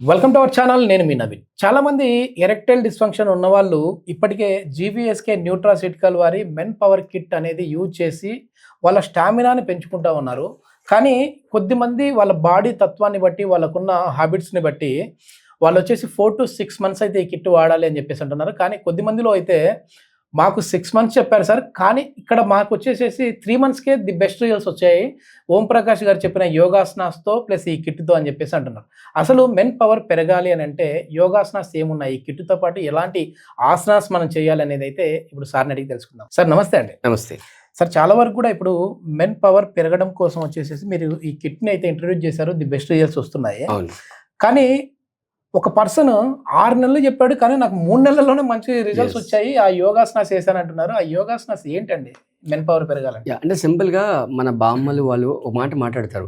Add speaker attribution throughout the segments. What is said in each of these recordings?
Speaker 1: Welcome to our channel. నేను మీ నవీన్. చాలా మంది ఎరెక్టైల్ డిస్ఫంక్షన్ ఉన్నవాళ్ళు ఇప్పటికే జీవీఎస్కే న్యూట్రాసిటికల్ వారి మెన్ పవర్ కిట్ అనేది యూజ్ చేసి వాళ్ళ స్టామినాని పెంచుకుంటా ఉన్నారు. కానీ కొద్దిమంది వాళ్ళ బాడీ తత్వాన్ని బట్టి, వాళ్ళకున్న హ్యాబిట్స్‌ని బట్టి వాళ్ళొచ్చేసి 4-6 మంత్స్ అయితే ఈ కిట్ వాడాలి అని చెప్పేసి అంటున్నారు. కానీ కొద్దిమందిలో అయితే మాకు 6 మంత్స్ చెప్పారు సార్. కానీ ఇక్కడ మాకొచ్చేసేసి 3 మంత్స్‌కే ది బెస్ట్ రిజల్ట్స్ వచ్చాయి. ఓం ప్రకాష్ గారు చెప్పిన యోగాసనాస్‌తో ప్లస్ ఈ కిట్‌తో అని చెప్పేసి అంటున్నారు. అసలు మెన్ పవర్ పెరగాలి అని అంటే యోగాసనాస్ ఏమున్నాయి? ఈ కిట్‌తో పాటు ఎలాంటి ఆసనాస్ మనం చేయాలి అనేది అయితే ఇప్పుడు సార్‌ని అడిగి తెలుసుకుందాం. సార్ నమస్తే అండి.
Speaker 2: నమస్తే
Speaker 1: సార్ చాలా వరకు కూడా ఇప్పుడు మెన్ పవర్ పెరగడం కోసం వచ్చేసేసి మీరు ఈ కిట్‌ని అయితే ఇంట్రొడ్యూస్ చేశారు. ది బెస్ట్ రిజల్ట్స్ వస్తున్నాయి.
Speaker 2: అవును.
Speaker 1: కానీ ఒక పర్సన్ 6 నెలలు చెప్పాడు. కానీ నాకు 3 నెలల్లోనే మంచి రిజల్ట్స్ వచ్చాయి. ఆ యోగాసనాస్ చేశానంటున్నారు. ఆ యోగాసనాస్ ఏంటండి మెన్ పవర్ పెరగాలంటే?
Speaker 2: అంటే సింపుల్‌గా మన బామ్మలు వాళ్ళు ఒక మాట మాట్లాడతారు.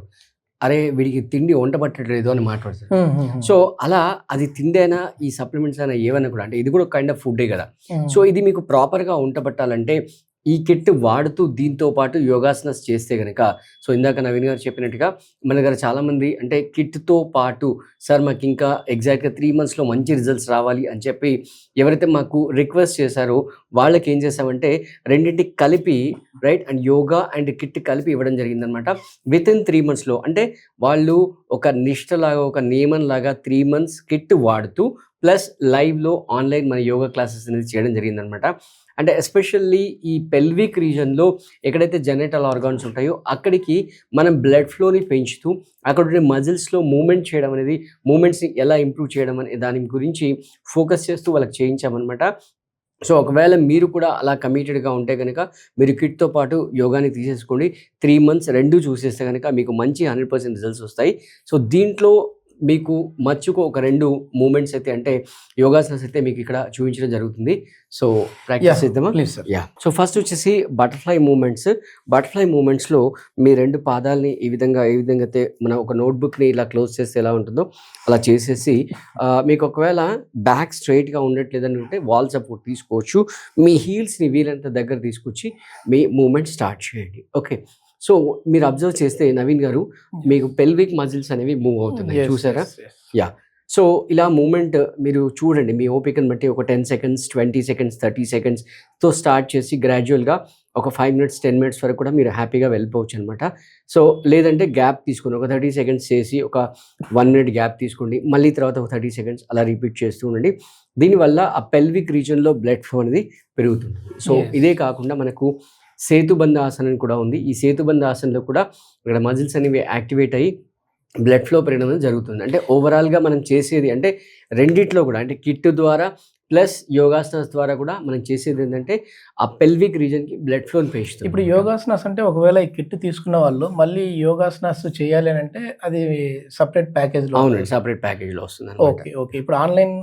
Speaker 2: అరే! వీడికి తిండి వంట పట్టట్లేదు అని మాట్లాడతారు. సో, అలా అది తిండైనా, ఈ సప్లిమెంట్స్ అయినా ఏవైనా కూడా అంటే ఇది కూడా కైండ్ ఆఫ్ ఫుడ్డే కదా! సో, ఇది మీకు ప్రాపర్‌గా వంట పట్టాలంటే ఈ కిట్ వాడుతూ దీంతో పాటు యోగాసనాస్ చేస్తే గనక సో, ఇందాక నవీన్ గారు చెప్పినట్టుగా మన దగ్గర చాలామంది అంటే కిట్‌తో పాటు సార్ మాకింకా ఎగ్జాక్ట్‌గా 3 మంత్స్‌లో మంచి రిజల్ట్స్ రావాలి అని చెప్పి ఎవరైతే మాకు రిక్వెస్ట్ చేశారో వాళ్ళకి ఏం చేసామంటే రెండిటికి కలిపి right and yoga and kit కలిపి ఇవ్వడం జరిగిందనమాట. వితిన్ 3 మంత్స్‌లో అంటే వాళ్ళు ఒక నిష్టలాగా ఒక నియమంలాగా 3 మంత్స్ కిట్ వాడుతూ ప్లస్ లైవ్‌లో ఆన్‌లైన్ మన యోగా క్లాసెస్ అనేది చేయడం జరిగిందనమాట. అంటే ఎస్పెషల్లీ ఈ పెల్విక్ రీజన్‌లో ఎక్కడైతే జెనిటల్ ఆర్గాన్స్ ఉంటాయో అక్కడికి మనం బ్లడ్ ఫ్లోని పెంచుతూ అక్కడ ఉండే మజిల్స్‌లో మూవ్‌మెంట్ చేయడం అనేది మూవ్‌మెంట్స్‌ని ఎలా ఇంప్రూవ్ చేయడం అనే దాని గురించి ఫోకస్ చేస్తూ వాళ్ళకి చేయించామనమాట. సో, ఒకవేళ మీరు కూడా అలా కమిటెడ్‌గా ఉంటే గనక మీరు కిట్‌తో పాటు యోగాని తీసేసుకోండి. 3 మంత్స్ 2 చూసేస్తే గనక మీకు మంచి 100% రిజల్ట్స్ వస్తాయి. సో, దీంట్లో మీకు మచ్చుకు ఒక 2 మూవ్‌మెంట్స్ అయితే అంటే యోగాసనాస్ అయితే మీకు ఇక్కడ చూపించడం జరుగుతుంది. సో, ప్రాక్టీస్ చేద్దామా?
Speaker 1: Please sir.
Speaker 2: సో, ఫస్ట్ వచ్చేసి బటర్‌ఫ్లై మూవ్‌మెంట్స్. బటర్‌ఫ్లై మూవ్‌మెంట్స్‌లో మీ 2 పాదాలని ఏ విధంగా అయితే మనం ఒక నోట్‌బుక్‌ని ఇలా క్లోజ్ చేస్తే ఎలా ఉంటుందో అలా చేసేసి మీకు ఒకవేళ బ్యాక్ స్ట్రెయిట్‌గా ఉండట్లేదనుకుంటే వాల్ సపోర్ట్ తీసుకోవచ్చు. మీ హీల్స్‌ని వీలైనంత దగ్గర తీసుకొచ్చి మీ మూవ్‌మెంట్ స్టార్ట్ చేయండి. ఓకే. సో, మీరు అబ్జర్వ్ చేస్తే నవీన్ గారు మీకు పెల్విక్ మజిల్స్ అనేవి మూవ్ అవుతున్నాయి. చూసారా? యాహ్! సో, ఇలా మూవ్‌మెంట్ మీరు చూడండి. మీ ఓపికను బట్టి ఒక 10 సెకండ్స్, 20 సెకండ్స్, 30 సెకండ్స్‌తో స్టార్ట్ చేసి గ్రాడ్యుయల్‌గా ఒక 5 మినిట్స్, 10 మినిట్స్ వరకు కూడా మీరు హ్యాపీగా వెళ్ళిపోవచ్చనమాట. సో, లేదంటే గ్యాప్ తీసుకొని ఒక 30 సెకండ్స్ చేసి ఒక 1 మినిట్ గ్యాప్ తీసుకోండి. మళ్ళీ తర్వాత ఒక 30 సెకండ్స్ అలా రిపీట్ చేస్తూ ఉండండి. దీనివల్ల ఆ పెల్విక్ రీజియన్‌లో బ్లడ్ ఫ్లో అనేది పెరుగుతుంది. సో, ఇదే కాకుండా మనకు సేతుబంధ ఆసనం కూడా ఉంది. ఈ సేతుబంధ ఆసనంలో కూడా ఇక్కడ మజిల్స్ అనేవి యాక్టివేట్ అయ్యి బ్లడ్ ఫ్లో పెరగడం అనేది జరుగుతుంది. అంటే ఓవరాల్‌గా మనం చేసేది అంటే రెండిట్లో కూడా అంటే కిట్ ద్వారా ప్లస్ యోగాసనాస్ ద్వారా కూడా మనం చేసేది ఏంటంటే ఆ పెల్విక్ రీజియన్‌కి బ్లడ్ ఫ్లోని పెంచుతుంది.
Speaker 1: ఇప్పుడు యోగాసనాస్ అంటే ఒకవేళ ఈ కిట్ తీసుకున్న వాళ్ళు మళ్ళీ యోగాసనాస్ చేయాలి అని అంటే అది సెపరేట్ ప్యాకేజ్‌లో
Speaker 2: అవునండి. సెపరేట్ ప్యాకేజ్‌లో వస్తుందన్నమాట.
Speaker 1: ఓకే. ఓకే. ఇప్పుడు ఆన్‌లైన్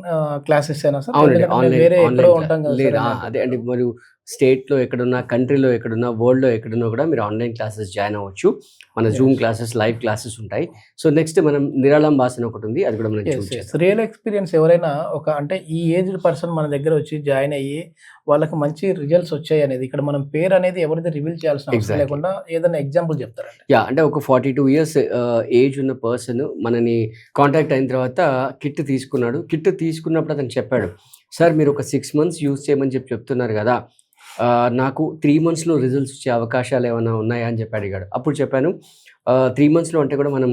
Speaker 1: క్లాసెస్ ఏనా సార్?
Speaker 2: అవునండి.
Speaker 1: ఎందుకంటే
Speaker 2: ఆన్‌లైన్
Speaker 1: వేరే ఎక్కడో ఉంటాం కదా
Speaker 2: లేదు.
Speaker 1: సార్
Speaker 2: అదే అండి. మరియు స్టేట్‌లో ఎక్కడున్నా, కంట్రీలో ఎక్కడున్నా, వరల్డ్‌లో ఎక్కడున్నా కూడా మీరు ఆన్‌లైన్ క్లాసెస్ జాయిన్ అవ్వచ్చు. మన జూమ్ క్లాసెస్, లైవ్ క్లాసెస్ ఉంటాయి. సో, నెక్స్ట్ మనం నిరాళంబాసన ఒకటి ఉంది. అది కూడా మనం చూసేద్దాం.
Speaker 1: రియల్ ఎక్స్‌పీరియన్స్ ఎవరైనా ఒక అంటే ఈ ఏజ్డ్ పర్సన్ మన దగ్గర వచ్చి జాయిన్ అయ్యి వాళ్ళకి మంచి రిజల్ట్స్ వచ్చాయి అనేది ఇక్కడ మనం పేరు అనేది ఎవరిది రివీల్ చేయాల్సిన అవసరం
Speaker 2: ఎగ్జాక్ట్‌లీ.
Speaker 1: లేకుండా ఏదైనా ఎగ్జాంపుల్ చెప్తారండి?
Speaker 2: అంటే ఒక 42 ఇయర్స్ ఏజ్ ఉన్న పర్సన్ మనని కాంటాక్ట్ అయిన తర్వాత కిట్ తీసుకున్నాడు. కిట్ తీసుకున్నప్పుడు అతను చెప్పాడు, "సార్ మీరు ఒక 6 మంత్స్ యూజ్ చేయమని చెప్తున్నారు కదా! నాకు 3 మంత్స్‌లో రిజల్ట్స్ వచ్చే అవకాశాలు ఏమైనా ఉన్నాయా?" అని చెప్పి అడిగాడు. అప్పుడు చెప్పాను, 3 మంత్స్‌లో అంటే కూడా మనం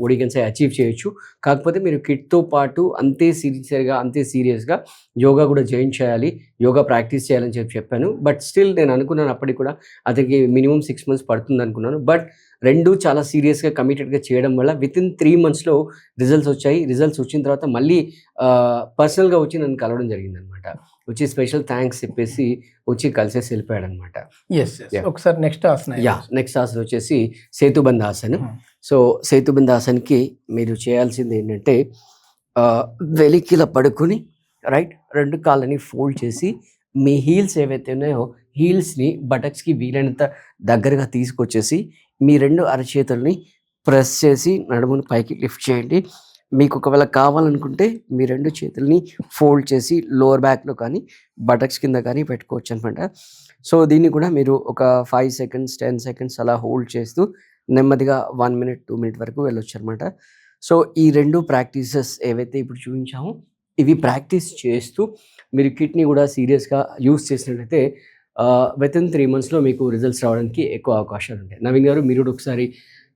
Speaker 2: what you can say achieve చేయొచ్చు. కాకపోతే మీరు కిట్‌తో పాటు అంతే సిన్సియర్‌గా, అంతే సీరియస్‌గా యోగా కూడా జాయిన్ చేయాలి. యోగా ప్రాక్టీస్ చేయాలని చెప్పాను. బట్ స్టిల్ నేను అనుకున్నాను అప్పటికి కూడా అతనికి మినిమమ్ 6 మంత్స్ పడుతుందనుకున్నాను. బట్ 2 చాలా సీరియస్‌గా కమిటెడ్‌గా చేయడం వల్ల వితిన్ 3 మంత్స్‌లో రిజల్ట్స్ వచ్చాయి. రిజల్ట్స్ వచ్చిన తర్వాత మళ్ళీ పర్సనల్‌గా వచ్చి నన్ను కలవడం జరిగిందనమాట. వచ్చి స్పెషల్ థాంక్స్ చెప్పేసి వచ్చి కలిసేసి వెళ్ళిపోయాడనమాట.
Speaker 1: యెస్. ఒకసారి నెక్స్ట్ ఆసన
Speaker 2: నెక్స్ట్ ఆసన వచ్చేసి సేతుబంధ ఆసనం. సో, సేతుబంధ ఆసనకి మీరు చేయాల్సింది ఏంటంటే వెలికిలా పడుకొని రైట్ 2 కాళ్ళని ఫోల్డ్ చేసి మీ హీల్స్ ఏవైతే ఉన్నాయో హీల్స్‌ని బటక్స్‌కి వీలైనంత దగ్గరగా తీసుకొచ్చేసి మీ 2 అరచేతుల్ని ప్రెస్ చేసి నడుముని పైకి లిఫ్ట్ చేయండి. మీకు ఒకవేళ కావాలనుకుంటే మీ 2 చేతుల్ని ఫోల్డ్ చేసి లోవర్ బ్యాక్‌లో కానీ, బటక్స్ కింద కానీ పెట్టుకోవచ్చనమాట. సో, దీన్ని కూడా మీరు ఒక 5 సెకండ్స్, 10 సెకండ్స్ అలా హోల్డ్ చేస్తూ నెమ్మదిగా 1 మినిట్, 2 మినిట్ వరకు వెళ్ళొచ్చనమాట. సో ఈ 2 ప్రాక్టీసెస్ ఏవైతే ఇప్పుడు చూపించామో ఇవి ప్రాక్టీస్ చేస్తూ మీరు కిట్‌ని కూడా సీరియస్‌గా యూజ్ చేసినట్లయితే వితిన్ 3 మంత్స్‌లో మీకు రిజల్ట్స్ రావడానికి ఎక్కువ అవకాశాలుంటాయి. నవీన్ గారు మీరు కూడా ఒకసారి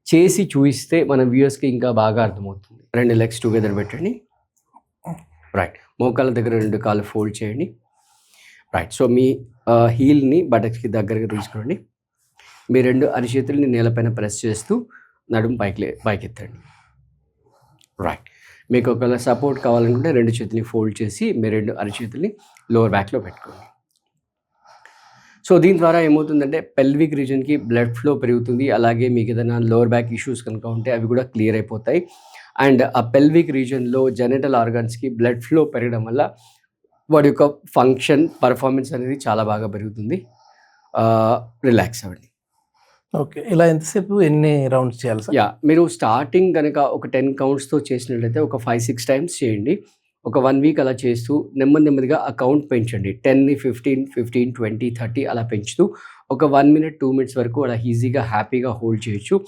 Speaker 2: చేసి చూయిస్తే మన వ్యూయర్స్‌కి ఇంకా బాగా అర్థమవుతుంది. 2 లెగ్స్ టుగెదర్ పెట్టండి. రైట్. మోకాళ్ళ దగ్గర 2 కాళ్ళు ఫోల్డ్ చేయండి. రైట్. సో మీ హీల్‌ని బటక్స్‌కి దగ్గరగా తీసుకురండి. మీ 2 అరిచేతుల్ని నేలపైన ప్రెస్ చేస్తూ నడుము పైకెత్తండి. రైట్. మీకు ఒకవేళ సపోర్ట్ కావాలనుకుంటే 2 చేతుల్ని ఫోల్డ్ చేసి మీ 2 అరిచేతుల్ని లోవర్ బ్యాక్‌లో పెట్టుకోండి. సో దీని ద్వారా ఏమవుతుందంటే పెల్విక్ రీజన్‌కి బ్లడ్ ఫ్లో పెరుగుతుంది. అలాగే మీకు ఏదైనా లోవర్ బ్యాక్ ఇష్యూస్ కనుక ఉంటే అవి కూడా క్లియర్ అయిపోతాయి. అండ్ ఆ పెల్విక్ రీజన్‌లో జెనిటల్ ఆర్గాన్స్‌కి బ్లడ్ ఫ్లో పెరగడం వల్ల వాడి యొక్క ఫంక్షన్, పర్ఫార్మెన్స్ అనేది చాలా బాగా పెరుగుతుంది. రిలాక్స్ అవ్వండి.
Speaker 1: ఓకే. ఇలా ఎంతసేపు ఎన్ని రౌండ్స్ చేయాలి సార్?
Speaker 2: యాహ్! మీరు స్టార్టింగ్ గనక ఒక 10 కౌంట్స్‌తో చేసినట్లయితే ఒక 5, 6 టైమ్స్ చేయండి. ఒక 1 వీక్ అలా చేస్తూ నెమ్మదిగా ఆ కౌంట్ పెంచండి. 10ని 15, 15, 20, 30 అలా పెంచుతూ ఒక 1 మినిట్, 2 మినిట్స్ వరకు అలా ఈజీగా, హ్యాపీగా హోల్డ్ చేయొచ్చు.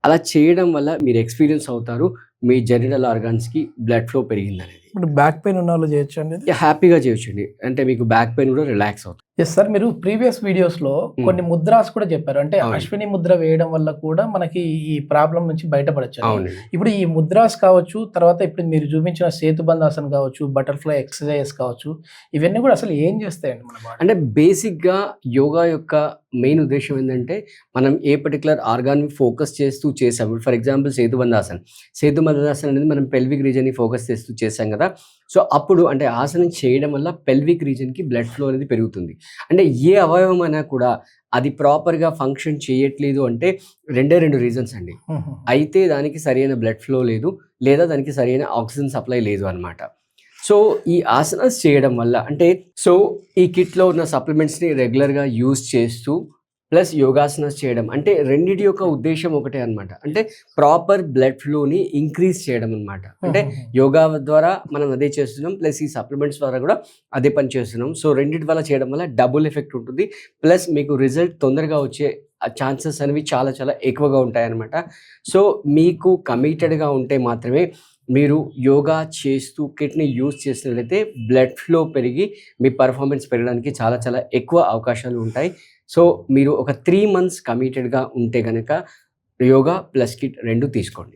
Speaker 2: అలా చేయడం వల్ల మీరు ఎక్స్‌పీరియన్స్ అవుతారు. మీ జెనిటల్ ఆర్గాన్స్‌కి బ్లడ్ ఫ్లో పెరిగిందనేది.
Speaker 1: ఇప్పుడు బ్యాక్ పెయిన్ ఉన్నవాళ్ళు చేయొచ్చా అండి ఇది?
Speaker 2: యాహ్! హ్యాపీగా చేయొచ్చండి. అంటే మీకు బ్యాక్ పెయిన్ కూడా రిలాక్స్ అవుతుంది.
Speaker 1: Yes sir. మీరు ప్రీవియస్ వీడియోస్‌లో కొన్ని ముద్రాస్ కూడా చెప్పారు. అంటే
Speaker 2: అవును.
Speaker 1: అశ్విని ముద్ర వేయడం వల్ల కూడా మనకి ఈ ప్రాబ్లమ్ నుంచి బయటపడొచ్చని.
Speaker 2: అవునండి.
Speaker 1: ఇప్పుడు ఈ ముద్రాస్ కావచ్చు, తర్వాత ఇప్పుడు మీరు చూపించిన సేతుబంధాసన్ కావచ్చు, బటర్‌ఫ్లై ఎక్సర్‌సైజెస్ కావచ్చు, ఇవన్నీ కూడా అసలు ఏం చేస్తాయండి మన బాడీ?
Speaker 2: అంటే బేసిక్‌గా యోగా యొక్క మెయిన్ ఉద్దేశ్యం ఏందంటే, మనం ఏ పర్టిక్యులర్ ఆర్గాన్‌ని ఫోకస్ చేస్తూ చేసాం. For example సేతుబంధాసన్. సేతుబంధాసన్ అనేది మనం పెల్విక్ రీజియన్‌ని ఫోకస్ చేస్తూ చేసాం కదా! సో, అప్పుడు అంటే ఆసనం చేయడం వల్ల పెల్విక్ రీజియన్‌కి బ్లడ్ ఫ్లో అనేది పెరుగుతుంది. అంటే ఏ అవయవమైనా కూడా అది ప్రాపర్‌గా ఫంక్షన్ చేయట్లేదు అంటే 2 రీజన్స్ అండి.
Speaker 1: హుహు.
Speaker 2: అయితే దానికి సరైన బ్లడ్ ఫ్లో లేదు, లేదా దానికి సరైన ఆక్సిజన్ సప్లై లేదు అన్నమాట. సో, ఈ ఆసనాస్ చేయడం వల్ల అంటే ఈ కిట్‌లో ఉన్న సప్లిమెంట్స్‌ని రెగ్యులర్‌గా యూజ్ చేస్తూ ప్లస్ యోగాసనాస్ చేయడం అంటే రెండిటి యొక్క ఉద్దేశ్యం ఒకటే అన్నమాట. అంటే ప్రాపర్ బ్లడ్ ఫ్లోని ఇంక్రీజ్ చేయడం అన్నమాట. అంటే యోగా ద్వారా మనం అదే చేస్తున్నాం. ప్లస్ ఈ సప్లిమెంట్స్ ద్వారా కూడా అదే పని చేస్తున్నాం. సో రెండిటి వల్ల చేయడం వల్ల డబుల్ ఎఫెక్ట్ ఉంటుంది. ప్లస్ మీకు రిజల్ట్ తొందరగా వచ్చే ఛాన్సెస్ అనేవి చాలా చాలా ఎక్కువగా ఉంటాయన్నమాట. సో మీకు కమిటెడ్‌గా ఉంటే మాత్రమే మీరు యోగా చేస్తూ కిట్‌ని యూజ్ చేసినట్లయితే బ్లడ్ ఫ్లో పెరిగి మీ పర్ఫార్మెన్స్ పెరగడానికి చాలా చాలా ఎక్కువ అవకాశాలు ఉంటాయి. సో మీరు ఒక 3 మంత్స్ కమిటెడ్‌గా ఉంటే గనక యోగా ప్లస్ కిట్ 2 తీసుకోండి.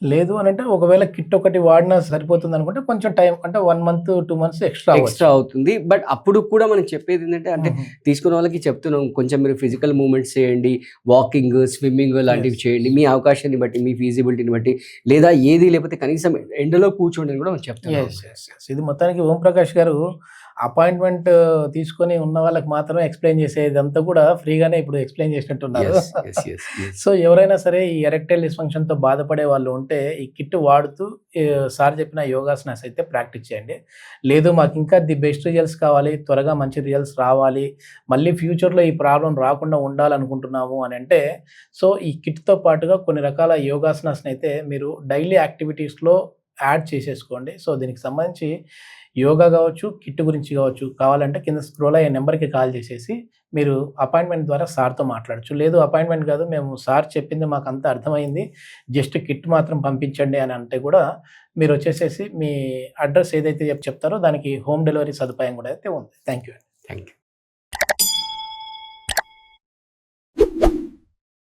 Speaker 1: లేదు అనంటే ఒకవేళ కిట్ ఒకటి వాడినా సరిపోతుందనుకుంటే కొంచెం టైం అంటే 1 మంత్, 2 మంత్స్ ఎక్స్‌ట్రా అవ్వచ్చు.
Speaker 2: ఎక్స్‌ట్రా అవుతుంది. బట్ అప్పుడు కూడా మనం చెప్పేది ఏంటంటే అంటే
Speaker 1: హుహు.
Speaker 2: తీసుకున్న వాళ్ళకి చెప్తున్నాం కొంచెం మీరు ఫిజికల్ మూవ్‌మెంట్స్ చేయండి. వాకింగ్, స్విమ్మింగ్ లాంటివి
Speaker 1: యెస్.
Speaker 2: చేయండి. మీ అవకాశాన్ని బట్టి, మీ ఫీజిబిలిటీని బట్టి లేదా ఏది లేకపోతే కనీసం ఎండలో కూర్చోండి అని కూడా మనం చెప్తున్నాం.
Speaker 1: యెస్. యెస్. యెస్. ఇది మొత్తానికి ఓంప్రకాష్ గారు అపాయింట్‌మెంట్ తీసుకొని ఉన్న వాళ్ళకి మాత్రమే ఎక్స్‌ప్లెయిన్ చేసేదంతా కూడా ఫ్రీగానే ఇప్పుడు ఎక్స్‌ప్లెయిన్ చేసినట్టున్నారు.
Speaker 2: Yes. Yes. Yes. Yes.
Speaker 1: So ఎవరైనా సరే ఈ ఎరెక్టైల్ డిస్‌ఫంక్షన్‌తో బాధపడే వాళ్ళు ఉంటే ఈ కిట్ వాడుతూ సార్ చెప్పిన యోగాసనాస్ అయితే ప్రాక్టీస్ చేయండి. లేదు మాకు ఇంకా ది బెస్ట్ రిజల్ట్స్ కావాలి, త్వరగా మంచి రిజల్ట్స్ రావాలి, మళ్ళీ ఫ్యూచర్‌లో ఈ ప్రాబ్లమ్ రాకుండా ఉండాలనుకుంటున్నాము అని అంటే సో ఈ కిట్‌తో పాటుగా కొన్ని రకాల యోగాసనాస్‌ని అయితే మీరు డైలీ యాక్టివిటీస్‌లో యాడ్ చేసేసుకోండి. సో దీనికి సంబంధించి యోగా కావచ్చు, కిట్ గురించి కావచ్చు, కావాలంటే కింద స్క్రోల్ అయ్యే నెంబర్‌కి కాల్ చేసేసి మీరు అపాయింట్‌మెంట్ ద్వారా సార్‌తో మాట్లాడొచ్చు. లేదు అపాయింట్‌మెంట్ కాదు మేము సార్ చెప్పింది మాకంతా అర్థమైంది. జస్ట్ కిట్ మాత్రం పంపించండి అని అంటే కూడా మీరొచ్చేసేసి మీ అడ్రెస్ ఏదైతే చెప్తారో దానికి హోమ్ డెలివరీ సదుపాయం కూడా అయితే ఉంది. Thank you.
Speaker 2: Thank you.